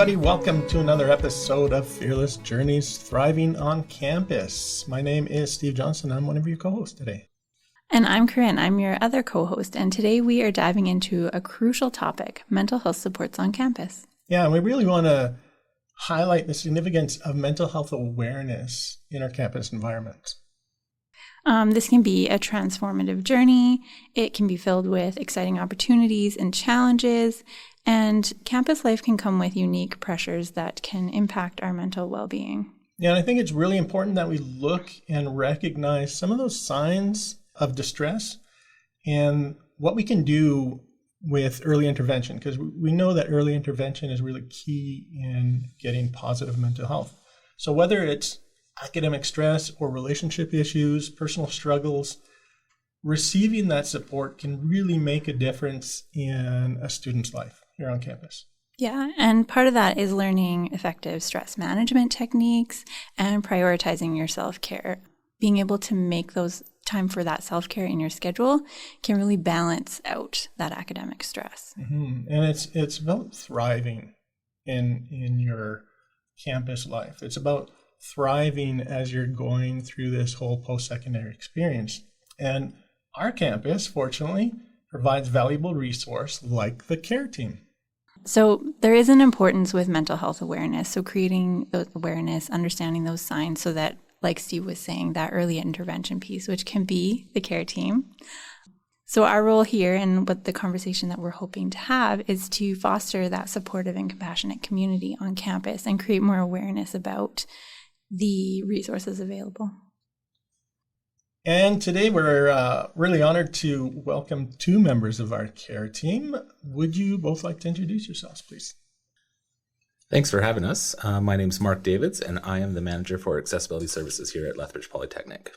everybody. Welcome to another episode of Fearless Journeys Thriving on Campus. My name is Steve Johnson. I'm one of your co-hosts today. And I'm Corinne. I'm your other co-host. And today we are diving into a crucial topic, mental health supports on campus. Yeah, and we really want to highlight the significance of mental health awareness in our campus environment. This can be a transformative journey. It can be filled with exciting opportunities and challenges. And campus life can come with unique pressures that can impact our mental well-being. Yeah, and I think it's really important that we look and recognize some of those signs of distress and what we can do with early intervention, because we know that early intervention is really key in getting positive mental health. So whether it's academic stress or relationship issues, personal struggles, receiving that support can really make a difference in a student's life here on campus. Yeah, and part of that is learning effective stress management techniques and prioritizing your self-care. Being able to make those time for that self-care in your schedule can really balance out that academic stress. Mm-hmm. And it's about thriving in your campus life. It's about thriving as you're going through this whole post-secondary experience. And our campus, fortunately, provides valuable resource like the care team. So there is an importance with mental health awareness. So creating those awareness, understanding those signs so that, like Steve was saying, that early intervention piece, which can be the care team. So our role here and what the conversation that we're hoping to have is to foster that supportive and compassionate community on campus and create more awareness about the resources available. And today we're really honored to welcome two members of our care team. Would you both like to introduce yourselves, please? Thanks for having us. My name is Mark Davids, and I am the manager for accessibility services here at Lethbridge Polytechnic.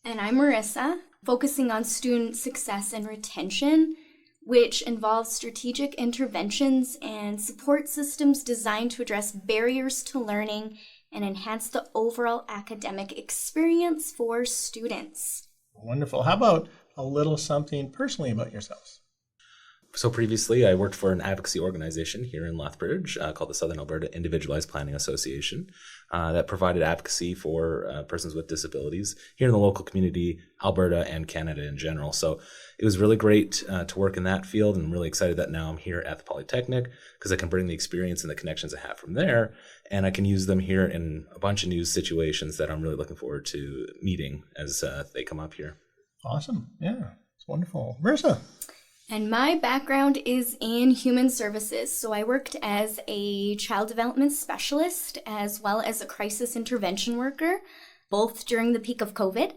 And I'm Marissa, focusing on student success and retention, which involves strategic interventions and support systems designed to address barriers to learning and enhance the overall academic experience for students. Wonderful. How about a little something personally about yourselves? So previously, I worked for an advocacy organization here in Lethbridge called the Southern Alberta Individualized Planning Association that provided advocacy for persons with disabilities here in the local community, Alberta, and Canada in general. So it was really great to work in that field, and I'm really excited that now I'm here at the Polytechnic because I can bring the experience and the connections I have from there, and I can use them here in a bunch of new situations that I'm really looking forward to meeting as they come up here. Awesome. Yeah, it's wonderful. Marissa? And my background is in human services. So I worked as a child development specialist as well as a crisis intervention worker, both during the peak of COVID.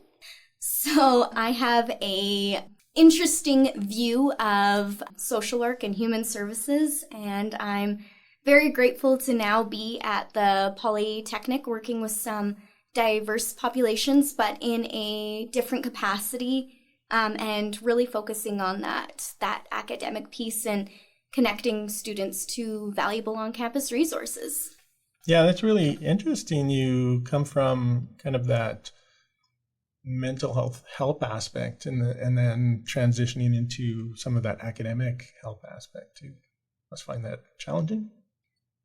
So I have a interesting view of social work and human services, and I'm very grateful to now be at the Polytechnic working with some diverse populations, but in a different capacity. And really focusing on that academic piece and connecting students to valuable on-campus resources. Yeah, that's really interesting. You come from kind of that mental health help aspect and then transitioning into some of that academic help aspect too. Must find that challenging?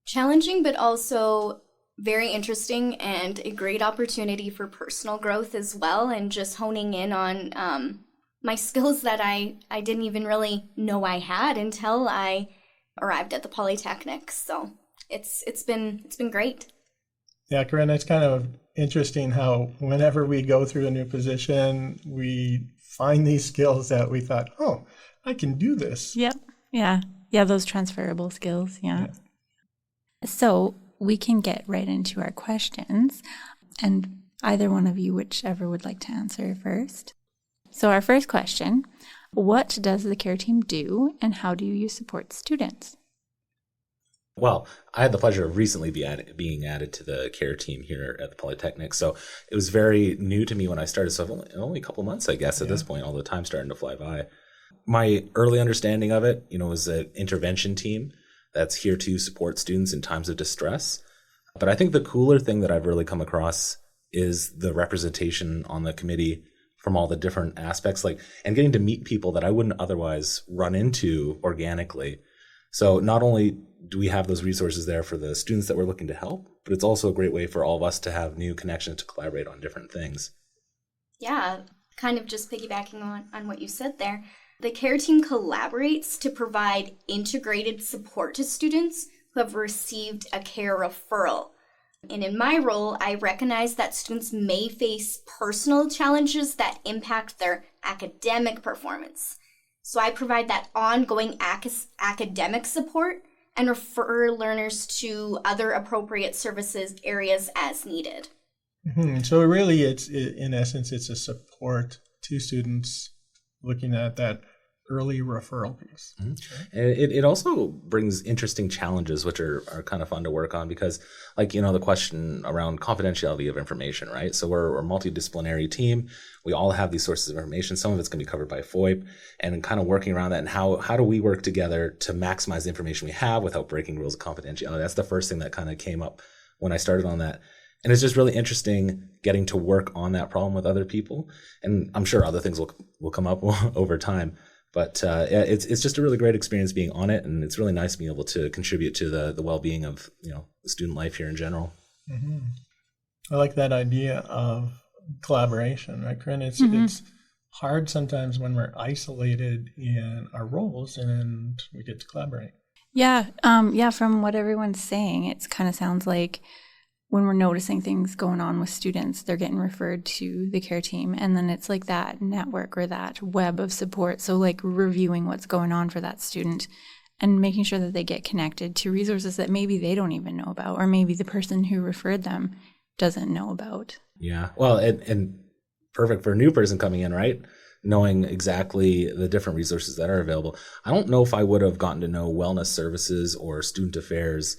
Challenging, but also very interesting and a great opportunity for personal growth as well, and just honing in on my skills that I didn't even really know I had until I arrived at the Polytechnic. So it's been great. Yeah, Corinne, it's kind of interesting how whenever we go through a new position, we find these skills that we thought, oh, I can do this. Yep. Yeah, those transferable skills. Yeah. So we can get right into our questions, and either one of you, whichever would like to answer first. So our first question, what does the care team do and how do you support students? Well, I had the pleasure of recently being added to the care team here at the Polytechnic. So it was very new to me when I started. So I've only a couple months, I guess, at this point, all the time starting to fly by. My early understanding of it, was an intervention team that's here to support students in times of distress. But I think the cooler thing that I've really come across is the representation on the committee from all the different aspects, and getting to meet people that I wouldn't otherwise run into organically. So not only do we have those resources there for the students that we're looking to help? But it's also a great way for all of us to have new connections to collaborate on different things. Yeah, kind of just piggybacking on what you said there. The care team collaborates to provide integrated support to students who have received a care referral. And in my role, I recognize that students may face personal challenges that impact their academic performance. So I provide that ongoing academic support and refer learners to other appropriate services areas as needed. Mm-hmm. So really, in essence, it's a support to students looking at that early referral piece. Mm-hmm. It also brings interesting challenges, which are kind of fun to work on because, like, the question around confidentiality of information, right? So we're a multidisciplinary team. We all have these sources of information. Some of it's going to be covered by FOIP, and kind of working around that and how do we work together to maximize the information we have without breaking rules of confidentiality. That's the first thing that kind of came up when I started on that. And it's just really interesting getting to work on that problem with other people. And I'm sure other things will come up over time. But it's just a really great experience being on it, and it's really nice being able to contribute to the well-being of the student life here in general. Mm-hmm. I like that idea of collaboration, right, Corinne? It's hard sometimes when we're isolated in our roles and we get to collaborate. Yeah, from what everyone's saying, it kind of sounds like when we're noticing things going on with students, they're getting referred to the care team. And then it's like that network or that web of support. So like reviewing what's going on for that student and making sure that they get connected to resources that maybe they don't even know about, or maybe the person who referred them doesn't know about. Yeah. Well, and perfect for a new person coming in, right? Knowing exactly the different resources that are available. I don't know if I would have gotten to know wellness services or student affairs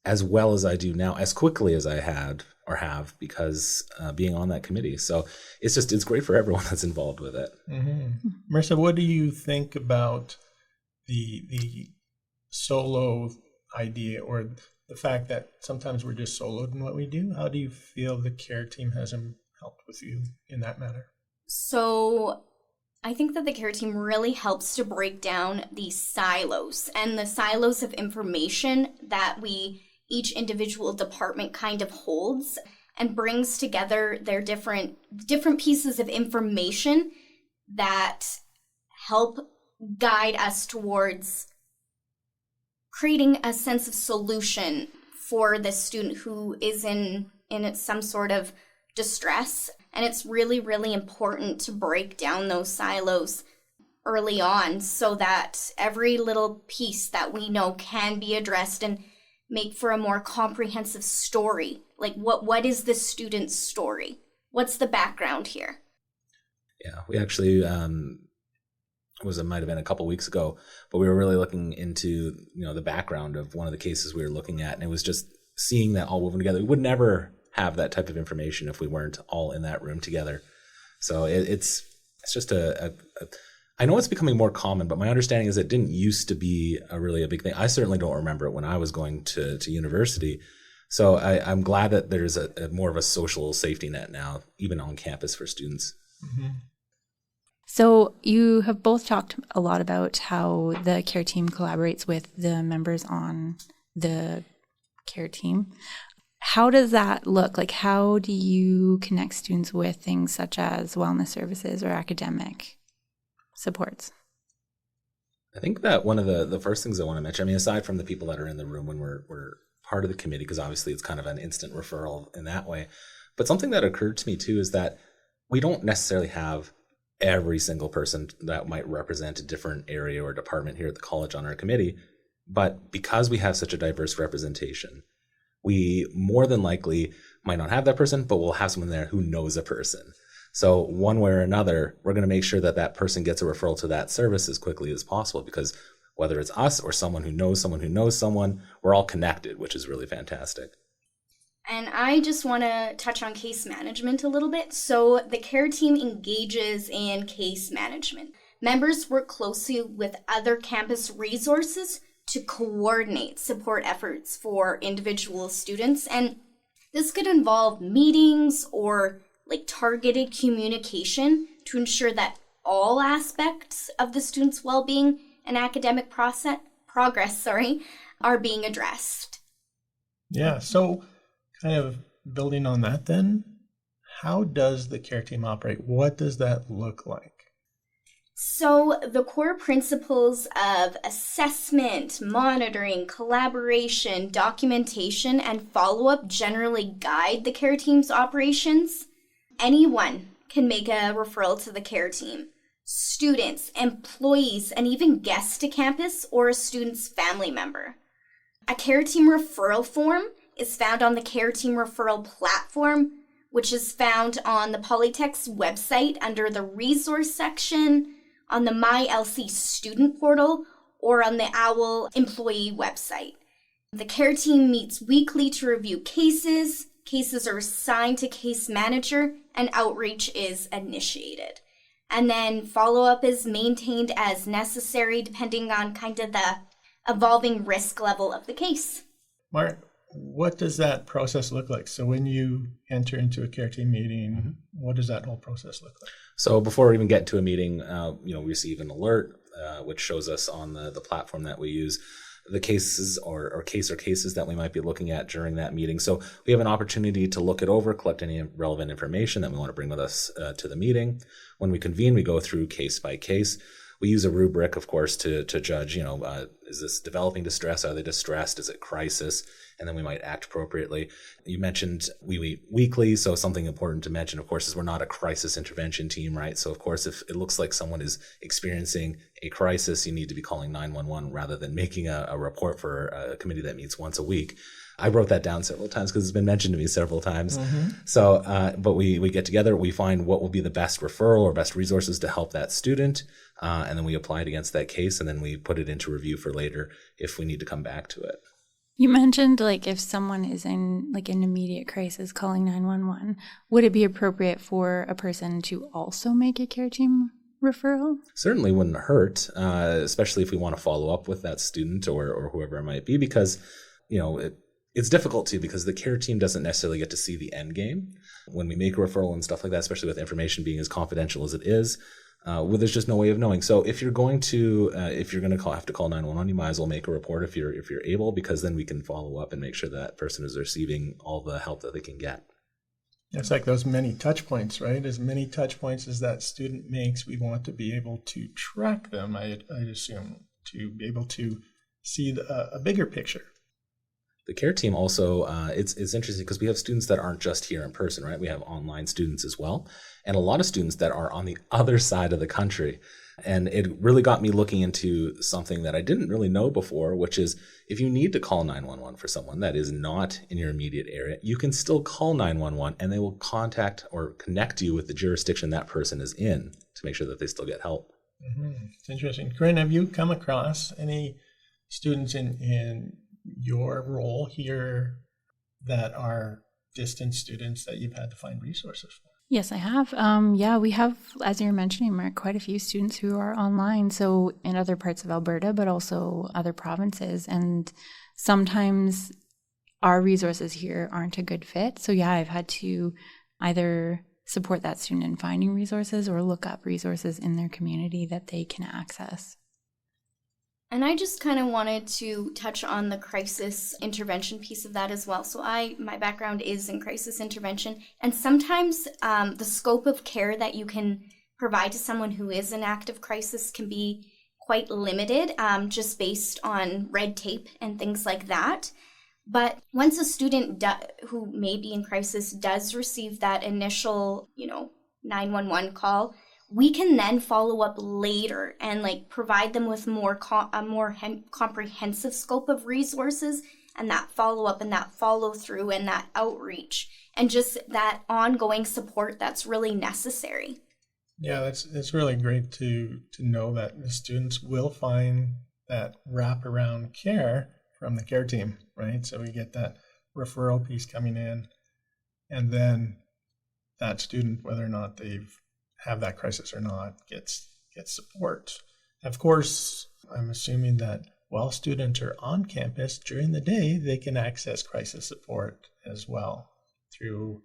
as well as I do now, as quickly as I had or have, because being on that committee. So it's great for everyone that's involved with it. Mm-hmm. Marissa, what do you think about the solo idea, or the fact that sometimes we're just soloed in what we do? How do you feel the care team has helped with you in that matter? So I think that the care team really helps to break down these silos and the silos of information that each individual department kind of holds, and brings together their different pieces of information that help guide us towards creating a sense of solution for the student who is in some sort of distress. And it's really, really important to break down those silos early on so that every little piece that we know can be addressed and make for a more comprehensive story. Like what is the student's story? What's the background here? Yeah, we actually it might have been a couple weeks ago, but we were really looking into the background of one of the cases we were looking at, and it was just seeing that all woven together. We would never have that type of information if we weren't all in that room together. So it's just I know it's becoming more common, but my understanding is it didn't used to be a big thing. I certainly don't remember it when I was going to university. So I'm glad that there's a more of a social safety net now, even on campus for students. Mm-hmm. So you have both talked a lot about how the care team collaborates with the members on the care team. How does that look? Like, how do you connect students with things such as wellness services or academic supports? I think that one of the first things I want to mention, aside from the people that are in the room when we're part of the committee, because obviously it's kind of an instant referral in that way, but something that occurred to me too is that we don't necessarily have every single person that might represent a different area or department here at the college on our committee, but because we have such a diverse representation, we more than likely might not have that person, but we'll have someone there who knows a person. So one way or another, we're going to make sure that person gets a referral to that service as quickly as possible, because whether it's us or someone who knows someone, we're all connected, which is really fantastic. And I just want to touch on case management a little bit. So the care team engages in case management. Members work closely with other campus resources to coordinate support efforts for individual students. And this could involve meetings or targeted communication to ensure that all aspects of the student's well-being and academic progress are being addressed. Yeah, so kind of building on that then, how does the care team operate? What does that look like? So the core principles of assessment, monitoring, collaboration, documentation, and follow-up generally guide the care team's operations. Anyone can make a referral to the care team. Students, employees, and even guests to campus or a student's family member. A care team referral form is found on the care team referral platform, which is found on the Polytech's website under the resource section, on the MyLC student portal, or on the OWL employee website. The care team meets weekly to review cases. Cases are assigned to case manager, and outreach is initiated. And then follow-up is maintained as necessary depending on kind of the evolving risk level of the case. Mark, what does that process look like? So when you enter into a care team meeting, what does that whole process look like? So before we even get to a meeting, we receive an alert, which shows us on the platform that we use the cases or cases that we might be looking at during that meeting. So we have an opportunity to look it over, collect any relevant information that we want to bring with us to the meeting. When we convene, we go through case by case. We use a rubric, of course, to judge, is this developing distress? Are they distressed? Is it crisis? And then we might act appropriately. You mentioned we meet weekly, so something important to mention, of course, is we're not a crisis intervention team, right? So, of course, if it looks like someone is experiencing a crisis, you need to be calling 911 rather than making a report for a committee that meets once a week. I wrote that down several times because it's been mentioned to me several times. So, but we get together, we find what will be the best referral or best resources to help that student, and then we apply it against that case, and then we put it into review for later if we need to come back to it. You mentioned if someone is in an immediate crisis calling 911, would it be appropriate for a person to also make a care team referral? Certainly wouldn't hurt, especially if we want to follow up with that student or whoever it might be, because, it's difficult too because the care team doesn't necessarily get to see the end game. When we make a referral and stuff like that, especially with information being as confidential as it is, there's just no way of knowing. So if you're going to have to call 911, you might as well make a report if you're able, because then we can follow up and make sure that person is receiving all the help that they can get. It's like those many touch points, right? As many touch points as that student makes, we want to be able to track them, I'd assume, to be able to see a bigger picture. The care team also, it's interesting because we have students that aren't just here in person, right? We have online students as well, and a lot of students that are on the other side of the country. And it really got me looking into something that I didn't really know before, which is if you need to call 911 for someone that is not in your immediate area, you can still call 911 and they will contact or connect you with the jurisdiction that person is in to make sure that they still get help. It's interesting. Corinne, have you come across any students in your role here that are distance students that you've had to find resources for? Yes, I have. We have, as you're mentioning, Mark, quite a few students who are online, so in other parts of Alberta, but also other provinces. And sometimes our resources here aren't a good fit. So I've had to either support that student in finding resources or look up resources in their community that they can access. And I just kind of wanted to touch on the crisis intervention piece of that as well. So my background is in crisis intervention, and sometimes the scope of care that you can provide to someone who is in active crisis can be quite limited, just based on red tape and things like that. But once a student who may be in crisis does receive that initial, 911 call, we can then follow up later and provide them with a more comprehensive scope of resources, and that follow up and that follow through and that outreach and just that ongoing support that's really necessary. Yeah, it's really great to know that the students will find that wraparound care from the care team, right? So we get that referral piece coming in, and then that student, whether or not they've have that crisis or not, gets support. Of course, I'm assuming that while students are on campus during the day, they can access crisis support as well through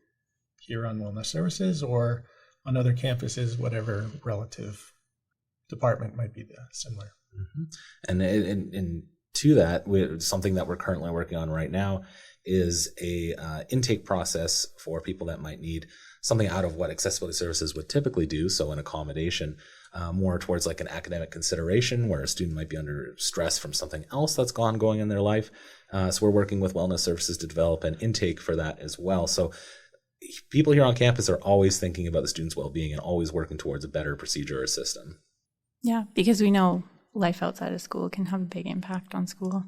here on Wellness Services or on other campuses, whatever relative department might be similar. And to that, something that we're currently working on right now is a intake process for people that might need something out of what accessibility services would typically do. So an accommodation, more towards like an academic consideration where a student might be under stress from something else that's ongoing in their life. So we're working with wellness services to develop an intake for that as well. So people here on campus are always thinking about the students' well-being and always working towards a better procedure or system. Yeah, because we know life outside of school can have a big impact on school.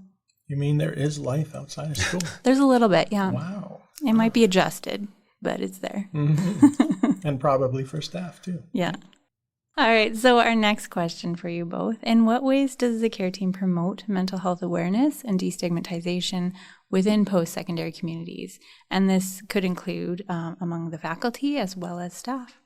You mean there is life outside of school? There's a little bit, yeah. Wow. It might be adjusted, but it's there. Mm-hmm. And probably for staff too. Yeah. All right, so our next question for you both. In what ways does the care team promote mental health awareness and destigmatization within post-secondary communities? And this could include among the faculty as well as staff.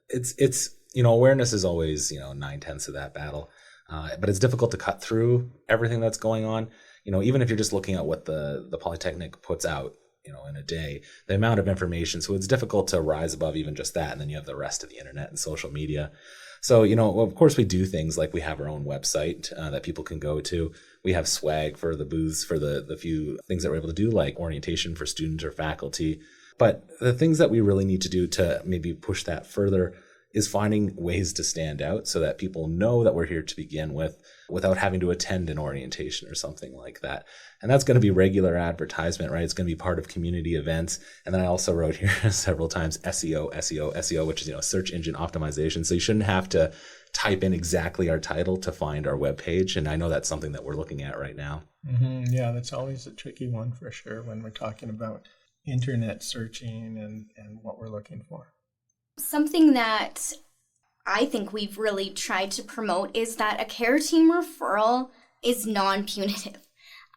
It's awareness is always, 9/10 of that battle. But it's difficult to cut through everything that's going on. Even if you're just looking at what the Polytechnic puts out, in a day, the amount of information. So it's difficult to rise above even just that. And then you have the rest of the internet and social media. So, of course we do things like we have our own website that people can go to. We have swag for the booths for the few things that we're able to do, like orientation for students or faculty. But the things that we really need to do to maybe push that further is finding ways to stand out so that people know that we're here to begin with without having to attend an orientation or something like that. And that's going to be regular advertisement, right? It's going to be part of community events. And then I also wrote here several times SEO, which is, search engine optimization. So you shouldn't have to type in exactly our title to find our webpage. And I know that's something that we're looking at right now. Mm-hmm. Yeah, that's always a tricky one for sure when we're talking about internet searching and what we're looking for. Something that I think we've really tried to promote is that a care team referral is non-punitive.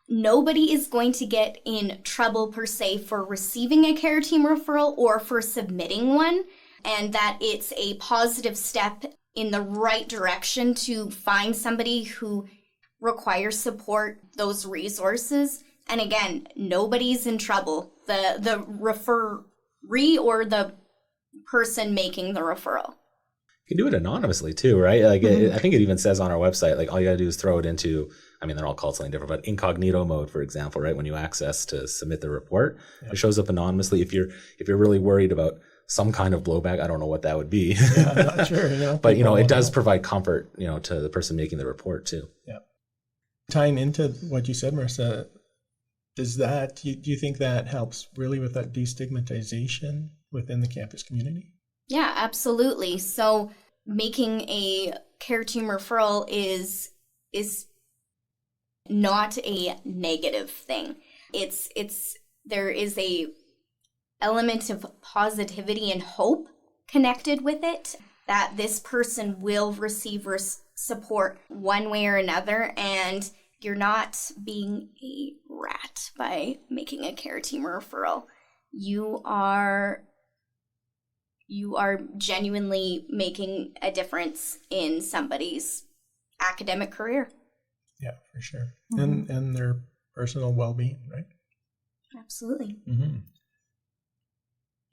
Nobody is going to get in trouble per se for receiving a care team referral or for submitting one, and that it's a positive step in the right direction to find somebody who requires support, those resources. And again, nobody's in trouble. The referee or the person making the referral. You can do it anonymously too, right? Like I think it even says on our website, like all you gotta do is throw it into, they're all called something different, but incognito mode, for example, right? When you access to submit the report, It shows up anonymously. If you're really worried about some kind of blowback, I don't know what that would be. Yeah, I'm not sure. But it does provide comfort, to the person making the report too. Yeah. Tying into what you said, Marissa, do you think that helps really with that destigmatization within the campus community? Yeah, absolutely. So making a care team referral is not a negative thing. There is a element of positivity and hope connected with it, that this person will receive support one way or another, and you're not being a rat by making a care team referral. You are genuinely making a difference in somebody's academic career. Yeah, for sure. Mm-hmm. And their personal well-being, right? Absolutely. Mm-hmm.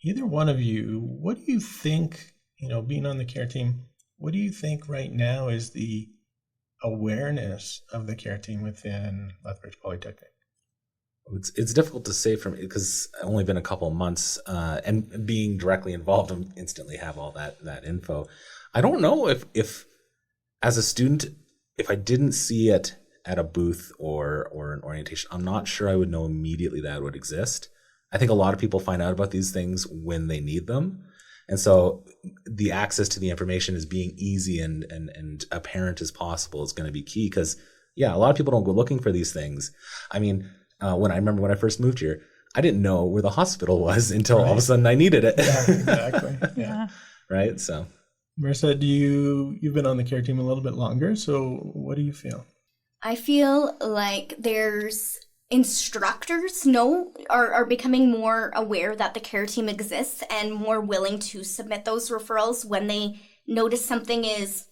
Either one of you, what do you think, being on the care team, what do you think right now is the awareness of the care team within Lethbridge Polytechnic? It's difficult to say because I've only been a couple of months, and being directly involved, I instantly have all that info. I don't know if as a student, if I didn't see it at a booth or an orientation, I'm not sure I would know immediately that it would exist. I think a lot of people find out about these things when they need them. And so the access to the information is being easy and apparent as possible is going to be key because, a lot of people don't go looking for these things. When I first moved here, I didn't know where the hospital was until all of a sudden I needed it. Yeah, exactly. Yeah. Right. So, Marissa, you've been on the care team a little bit longer. So what do you feel? I feel like there's instructors are becoming more aware that the care team exists and more willing to submit those referrals when they notice something is,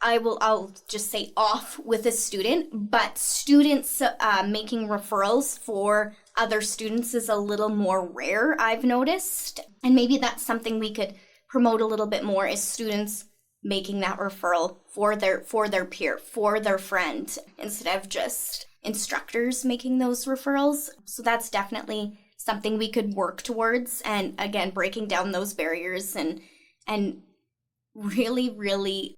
I'll just say, off with a student, but students making referrals for other students is a little more rare, I've noticed. And maybe that's something we could promote a little bit more, is students making that referral for their peer, for their friend, instead of just instructors making those referrals. So that's definitely something we could work towards, and again, breaking down those barriers and really, really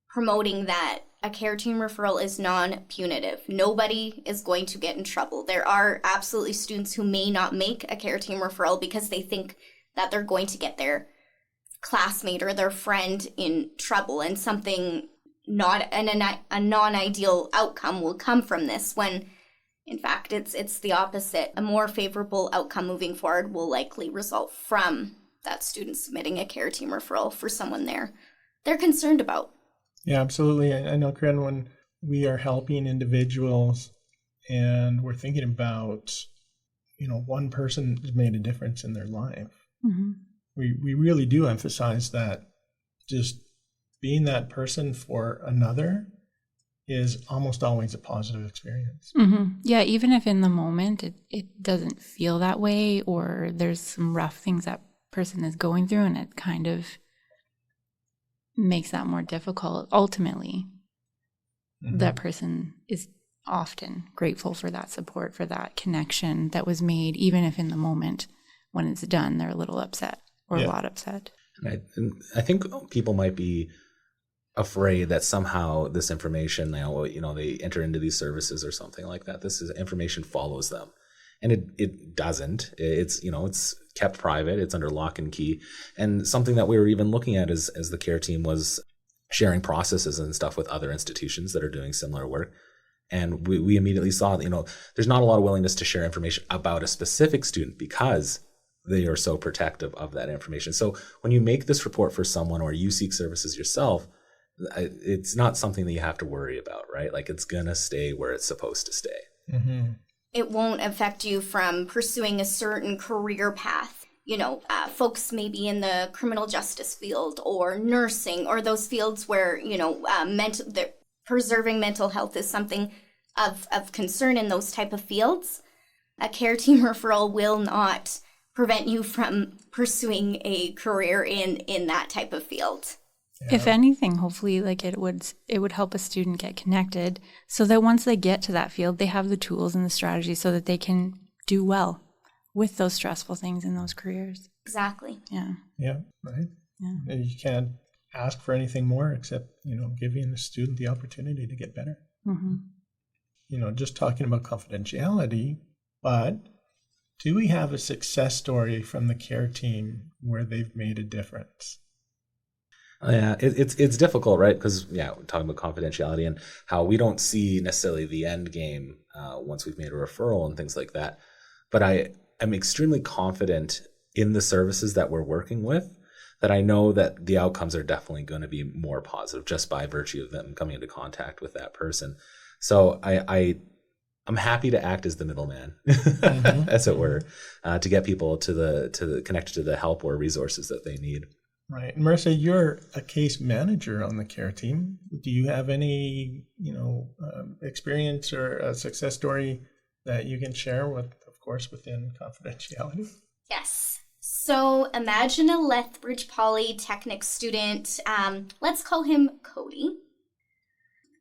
promoting that a care team referral is non-punitive. Nobody is going to get in trouble. There are absolutely students who may not make a care team referral because they think that they're going to get their classmate or their friend in trouble, and something a non-ideal outcome will come from this, when in fact it's the opposite. A more favorable outcome moving forward will likely result from that student submitting a care team referral for someone they're concerned about. Yeah, absolutely. I know, Corinne, when we are helping individuals and we're thinking about, one person has made a difference in their life, Mm-hmm. we really do emphasize that just being that person for another is almost always a positive experience. Mm-hmm. Yeah, even if in the moment it doesn't feel that way, or there's some rough things that person is going through, and it kind of makes that more difficult. Ultimately, that person is often grateful for that support, for that connection that was made, even if in the moment when it's done, they're a little upset or a lot upset. And I think people might be afraid that somehow this information, they enter into these services or something like that. Information follows them, and it doesn't. It's kept private. It's under lock and key. And something that we were even looking at as the care team was sharing processes and stuff with other institutions that are doing similar work. And we immediately saw that, there's not a lot of willingness to share information about a specific student because they are so protective of that information. So when you make this report for someone or you seek services yourself, it's not something that you have to worry about, right? Like, it's going to stay where it's supposed to stay. Mm-hmm. It won't affect you from pursuing a certain career path. Folks maybe in the criminal justice field or nursing, or those fields where, preserving mental health is something of concern in those type of fields. A care team referral will not prevent you from pursuing a career in that type of field. Yeah. If anything, hopefully, it would help a student get connected, so that once they get to that field, they have the tools and the strategy so that they can do well with those stressful things in those careers. Exactly. Yeah. Yeah. Right. Yeah. You can't ask for anything more except, giving the student the opportunity to get better. Mm-hmm. Just talking about confidentiality, but do we have a success story from the care team where they've made a difference? Yeah, it's difficult, right? Because, we're talking about confidentiality and how we don't see necessarily the end game once we've made a referral and things like that. But I am extremely confident in the services that we're working with, that I know that the outcomes are definitely going to be more positive just by virtue of them coming into contact with that person. So I'm happy to act as the middleman, as it were, to get people to the connected to the help or resources that they need. Right. And Marissa, you're a case manager on the care team. Do you have any, experience or a success story that you can share with, of course, within confidentiality? Yes. So imagine a Lethbridge Polytechnic student. Let's call him Cody.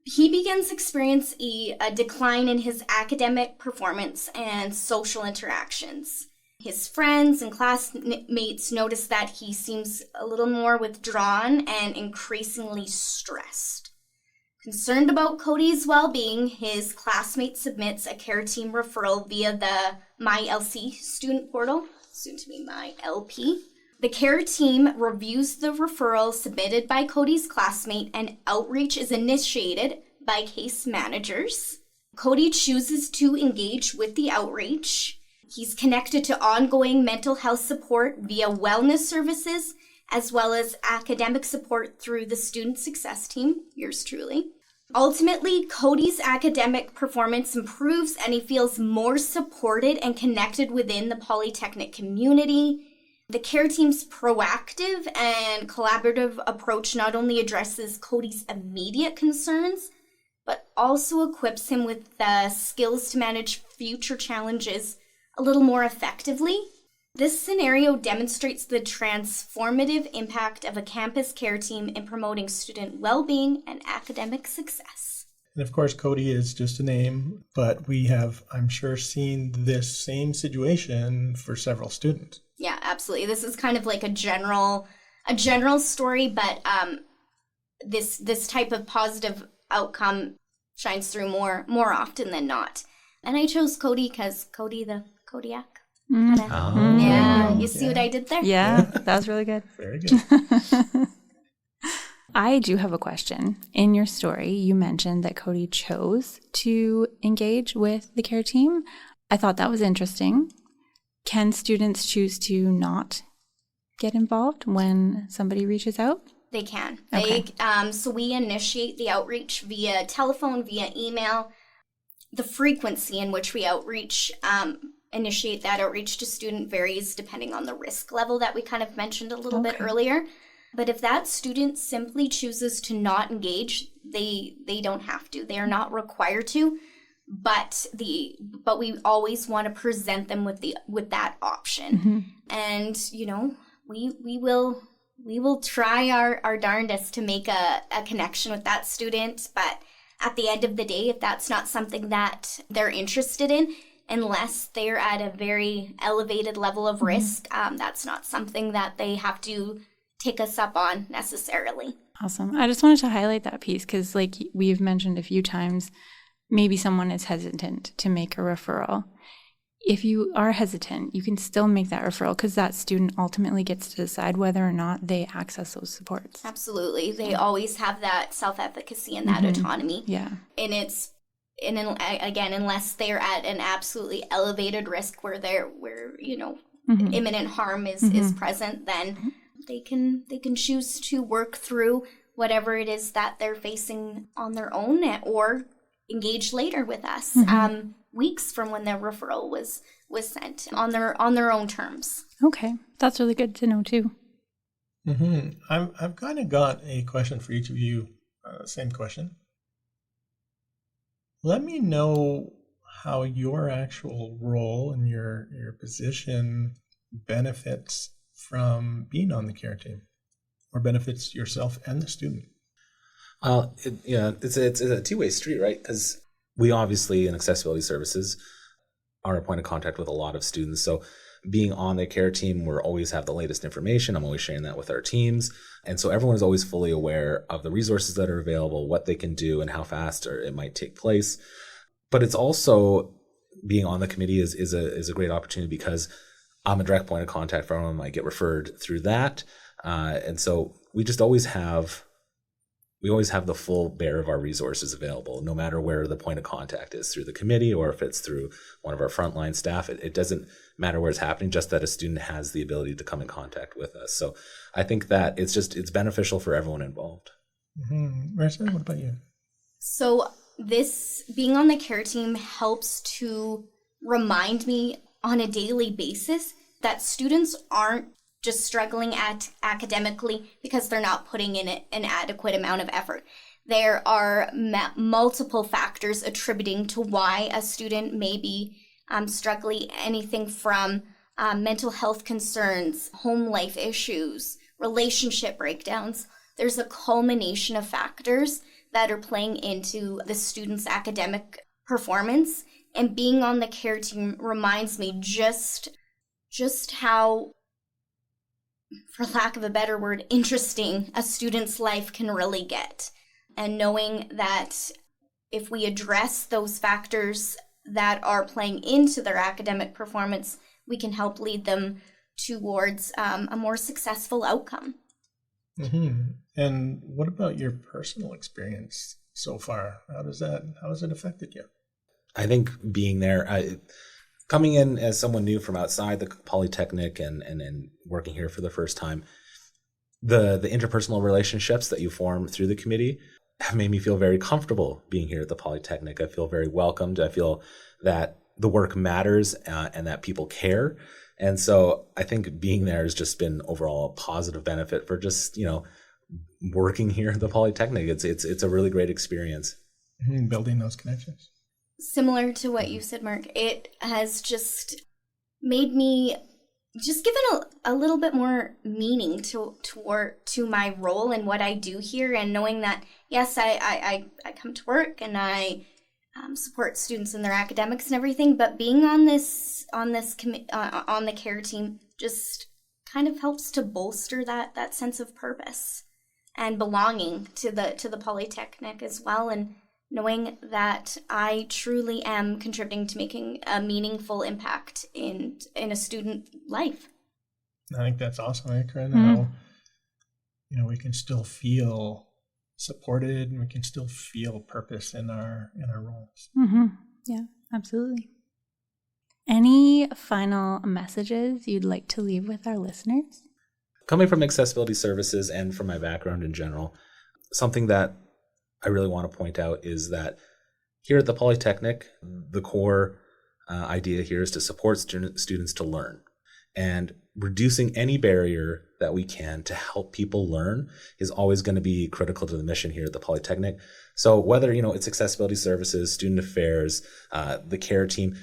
He begins to experience a decline in his academic performance and social interactions. His friends and classmates notice that he seems a little more withdrawn and increasingly stressed. Concerned about Cody's well-being, his classmate submits a care team referral via the MyLC student portal, soon to be MyLP. The care team reviews the referral submitted by Cody's classmate, and outreach is initiated by case managers. Cody chooses to engage with the outreach. He's connected to ongoing mental health support via wellness services, as well as academic support through the student success team, yours truly. Ultimately, Cody's academic performance improves, and he feels more supported and connected within the Polytechnic community. The care team's proactive and collaborative approach not only addresses Cody's immediate concerns, but also equips him with the skills to manage future challenges a little more effectively. This scenario demonstrates the transformative impact of a campus care team in promoting student well-being and academic success. And of course, Cody is just a name, but we have, I'm sure, seen this same situation for several students. Yeah, absolutely. This is kind of like a general story, but this type of positive outcome shines through more often than not. And I chose Cody because Cody the Kodiak. Yeah, you see what I did there? Yeah, that was really good. Very good. I do have a question. In your story, you mentioned that Cody chose to engage with the care team. I thought that was interesting. Can students choose to not get involved when somebody reaches out? They can. Okay. So we initiate the outreach via telephone, via email. The frequency in which we initiate that outreach to student varies depending on the risk level that we kind of mentioned a little bit earlier. But if that student simply chooses to not engage, they don't have to. They are not required to. But we always want to present them with that option. Mm-hmm. And we will try our darndest to make a connection with that student. But at the end of the day, if that's not something that they're interested in, unless they're at a very elevated level of risk, that's not something that they have to take us up on necessarily. Awesome. I just wanted to highlight that piece because, like we've mentioned a few times, maybe someone is hesitant to make a referral. If you are hesitant, you can still make that referral because that student ultimately gets to decide whether or not they access those supports. Absolutely. They always have that self-efficacy and that autonomy. Yeah. And again, unless they're at an absolutely elevated risk where imminent harm is present, then they can choose to work through whatever it is that they're facing on their own or engage later with us, weeks from when their referral was sent on their own terms. Okay, that's really good to know too. I've kind of got a question for each of you. Same question. Let me know how your actual role and your position benefits from being on the care team, or benefits yourself and the student. It's a two-way street, right? Because we obviously in accessibility services are a point of contact with a lot of students. So being on the care team, we always have the latest information. I'm always sharing that with our teams. And so everyone is always fully aware of the resources that are available, what they can do, and how fast it might take place. But it's also, being on the committee is a great opportunity because I'm a direct point of contact for everyone. I might get referred through that. And so we just always have the full bear of our resources available, no matter where the point of contact is, through the committee or if it's through one of our frontline staff. It doesn't matter where it's happening, just that a student has the ability to come in contact with us. So I think that it's beneficial for everyone involved. Marissa, what about you? So this being on the care team helps to remind me on a daily basis that students aren't just struggling academically because they're not putting in an adequate amount of effort. There are multiple factors attributing to why a student may be struggling, anything from mental health concerns, home life issues, relationship breakdowns. There's a culmination of factors that are playing into the student's academic performance, and being on the care team reminds me just how, for lack of a better word, interesting a student's life can really get. And knowing that if we address those factors that are playing into their academic performance, we can help lead them towards a more successful outcome. And what about your personal experience so far? How has it affected you? I think being there, coming in as someone new from outside the Polytechnic and working here for the first time, the interpersonal relationships that you form through the committee have made me feel very comfortable being here at the Polytechnic. I feel very welcomed. I feel that the work matters and that people care. And so I think being there has just been overall a positive benefit for just, working here at the Polytechnic. It's a really great experience. Building those connections. Similar to what you said, Mark, it has just made me just given a little bit more meaning to my role and what I do here, and knowing that, yes, I come to work and I support students in their academics and everything, but being on the care team just kind of helps to bolster that sense of purpose and belonging to the Polytechnic as well, and knowing that I truly am contributing to making a meaningful impact in a student life. I think that's awesome, Corinne. How we can still feel supported, and we can still feel purpose in our roles. Mm-hmm. Yeah, absolutely. Any final messages you'd like to leave with our listeners? Coming from accessibility services and from my background in general, something that I really want to point out is that here at the Polytechnic, the core idea here is to support students to learn. And reducing any barrier that we can to help people learn is always going to be critical to the mission here at the Polytechnic. So whether, it's accessibility services, student affairs, the care team,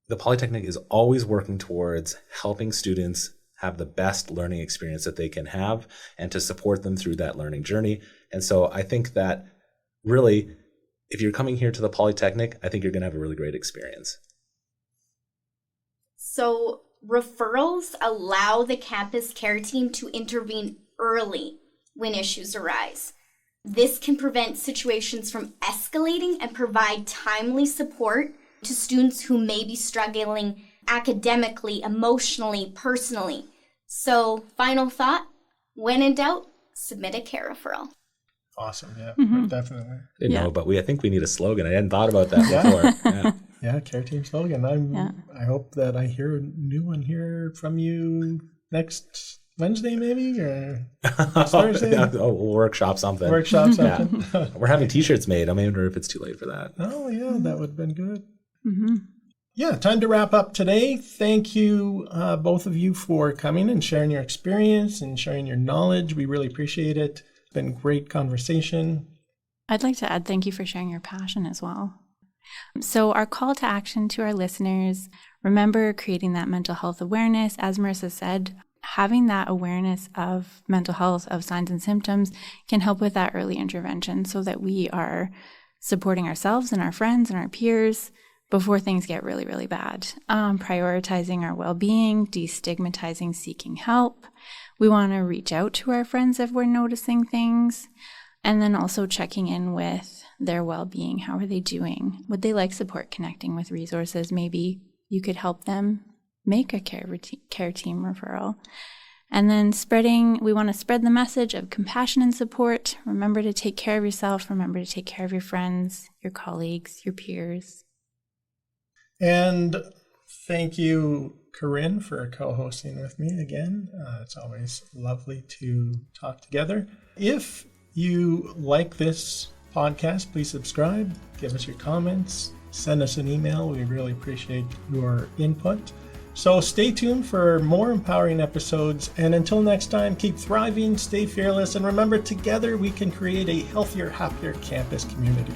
the Polytechnic is always working towards helping students have the best learning experience that they can have and to support them through that learning journey. And so I think that really, if you're coming here to the Polytechnic, I think you're going to have a really great experience. So referrals allow the campus care team to intervene early when issues arise. This can prevent situations from escalating and provide timely support to students who may be struggling academically, emotionally, personally. So, final thought, when in doubt, submit a care referral. Awesome, yeah, definitely. Didn't know, but I think we need a slogan. I hadn't thought about that before. Yeah, care team slogan. I hope that I hear a new one here from you next Wednesday, maybe, or next Thursday. We'll workshop something. Yeah. We're having T-shirts made. I wonder if it's too late for that. Oh, yeah, that would have been good. Mm-hmm. Yeah, time to wrap up today. Thank you, both of you, for coming and sharing your experience and sharing your knowledge. We really appreciate it. It's been great conversation. I'd like to add thank you for sharing your passion as well. So our call to action to our listeners, remember creating that mental health awareness. As Marissa said, having that awareness of mental health, of signs and symptoms, can help with that early intervention so that we are supporting ourselves and our friends and our peers before things get really, really bad. Prioritizing our well-being, destigmatizing seeking help. We want to reach out to our friends if we're noticing things. And then also checking in with their well-being. How are they doing? Would they like support connecting with resources? Maybe you could help them make a care team referral. And then we want to spread the message of compassion and support. Remember to take care of yourself. Remember to take care of your friends, your colleagues, your peers. And thank you, Corinne, for co-hosting with me again. It's always lovely to talk together. If you like this podcast, please subscribe, give us your comments, send us an email. We really appreciate your input. So stay tuned for more empowering episodes. And until next time, keep thriving, stay fearless, and remember, together we can create a healthier, happier campus community.